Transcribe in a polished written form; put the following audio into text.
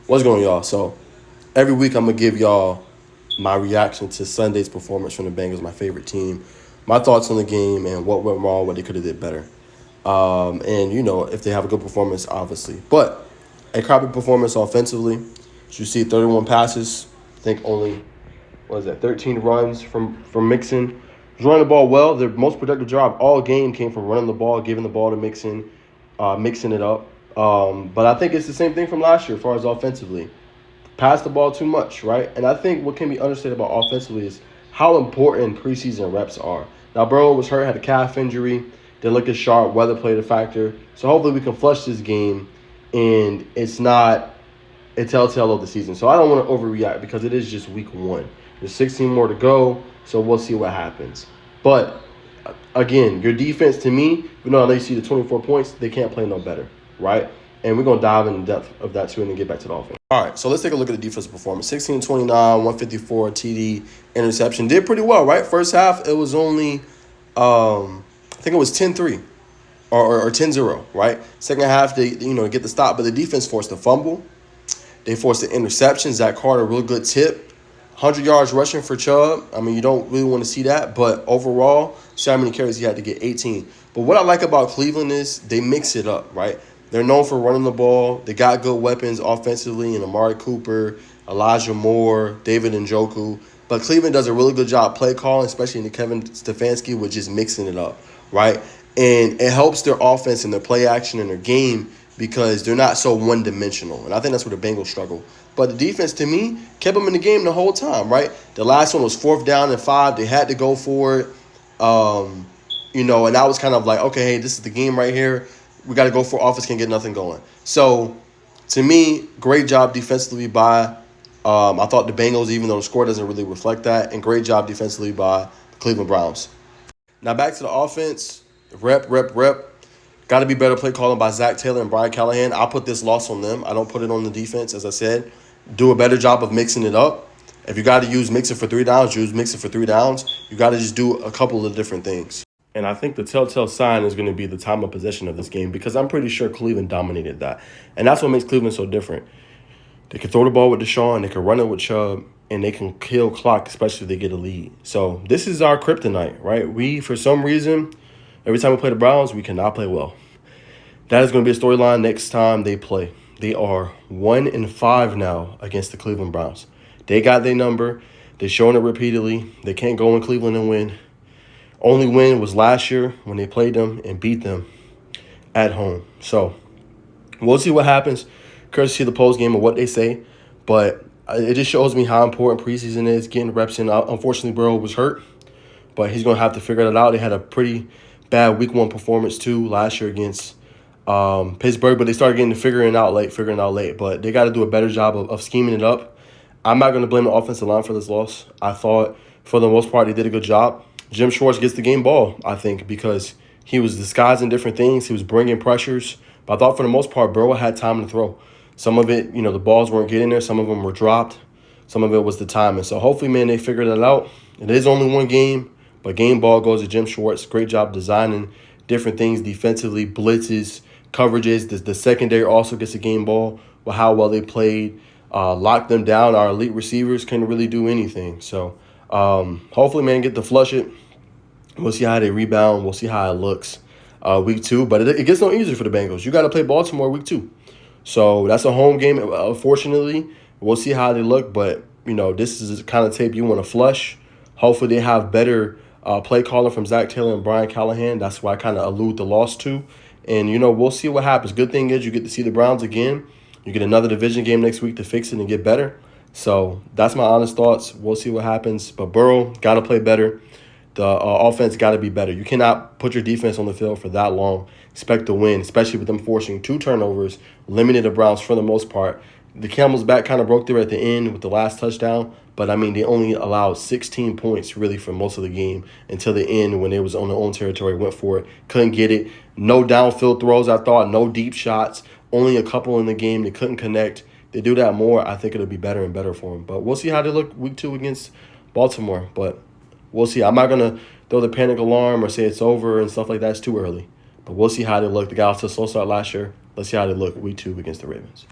What's going on, y'all? So every week I'm gonna give y'all my reaction to Sunday's performance from the Bengals, my favorite team, my thoughts on the game and what went wrong, what they could have did better. And if they have a good performance, obviously. But a crappy performance offensively. As you see, 31 passes. I think only 13 runs from Mixon. He's running the ball well. Their most productive job all game came from running the ball, giving the ball to Mixon, mixing it up. But I think it's the same thing from last year as far as offensively. Pass the ball too much, right? And I think what can be understated about offensively is how important preseason reps are. Now, Burrow was hurt, had a calf injury, didn't look as sharp, weather played a factor. So hopefully we can flush this game and it's not a telltale of the season. So I don't want to overreact because it is just week one. There's 16 more to go, so we'll see what happens. But, again, your defense, to me, I know you see the 24 points, they can't play no better, right? And we're going to dive into depth of that, too, and then get back to the offense. All right, so let's take a look at the defensive performance. 16-29, 154, TD, interception. Did pretty well, right? First half, it was only, I think it was 10-3 or 10-0, right? Second half, they get the stop, but the defense forced a fumble. They forced an interception. Zach Carter, real good tip. 100 yards rushing for Chubb. I mean, you don't really want to see that. But overall, see how many carries he had to get, 18. But what I like about Cleveland is they mix it up, right? They're known for running the ball. They got good weapons offensively in Amari Cooper, Elijah Moore, David Njoku. But Cleveland does a really good job play calling, especially in the Kevin Stefanski, with just mixing it up, right? And it helps their offense and their play action and their game because they're not so one-dimensional. And I think that's where the Bengals struggle. But the defense, to me, kept them in the game the whole time, right? The last one was 4th down and 5. They had to go for it. And I was kind of like, okay, hey, this is the game right here. We got to go for offense, can get nothing going. So, to me, great job defensively by I thought the Bengals, even though the score doesn't really reflect that, and great job defensively by the Cleveland Browns. Now, back to the offense. Rep. Got to be better play calling by Zach Taylor and Brian Callahan. I'll put this loss on them. I don't put it on the defense, as I said. Do a better job of mixing it up. If you got to use Mixon for 3 downs, use Mixon for 3 downs. You got to just do a couple of different things. And I think the telltale sign is going to be the time of possession of this game because I'm pretty sure Cleveland dominated that. And that's what makes Cleveland so different. They can throw the ball with Deshaun, they can run it with Chubb, and they can kill clock, especially if they get a lead. So this is our kryptonite, right? We, for some reason, every time we play the Browns, we cannot play well. That is going to be a storyline next time they play. They are 1-5 now against the Cleveland Browns. They got their number. They're showing it repeatedly. They can't go in Cleveland and win. Only win was last year when they played them and beat them at home. So we'll see what happens. Courtesy of the post game of what they say. But it just shows me how important preseason is, getting reps in. Unfortunately, Burrow was hurt, but he's going to have to figure that out. They had a pretty bad week 1 performance, too, last year against Pittsburgh, but they started figuring it out late. But they got to do a better job of scheming it up. I'm not going to blame the offensive line for this loss. I thought, for the most part, they did a good job. Jim Schwartz gets the game ball, I think, because he was disguising different things. He was bringing pressures. But I thought, for the most part, Burrow had time to throw. Some of it, the balls weren't getting there. Some of them were dropped. Some of it was the timing. So, hopefully, man, they figured it out. It is only one game, but game ball goes to Jim Schwartz. Great job designing different things defensively, blitzes, coverages. The secondary also gets a game ball with how well they played. Locked them down. Our elite receivers couldn't really do anything. So, hopefully, man, get to flush it. We'll see how they rebound. We'll see how it looks week 2. But it gets no easier for the Bengals. You got to play Baltimore week 2. So that's a home game, unfortunately. We'll see how they look. But, this is the kind of tape you want to flush. Hopefully they have better play calling from Zach Taylor and Brian Callahan. That's why I kind of allude the loss to. And, we'll see what happens. Good thing is you get to see the Browns again. You get another division game next week to fix it and get better. So that's my honest thoughts. We'll see what happens. But Burrow got to play better. The offense got to be better. You cannot put your defense on the field for that long, expect to win, especially with them forcing 2 turnovers, limited the Browns for the most part. The Camel's back kind of broke there at the end with the last touchdown, but, I mean, they only allowed 16 points really for most of the game until the end when they was on their own territory, went for it, couldn't get it. No downfield throws, I thought, no deep shots, only a couple in the game. They couldn't connect. They do that more, I think it'll be better and better for them. But we'll see how they look week 2 against Baltimore, but we'll see. I'm not going to throw the panic alarm or say it's over and stuff like that. It's too early. But we'll see how they look. The guys to slow start last year. Let's see how they look week 2 against the Ravens.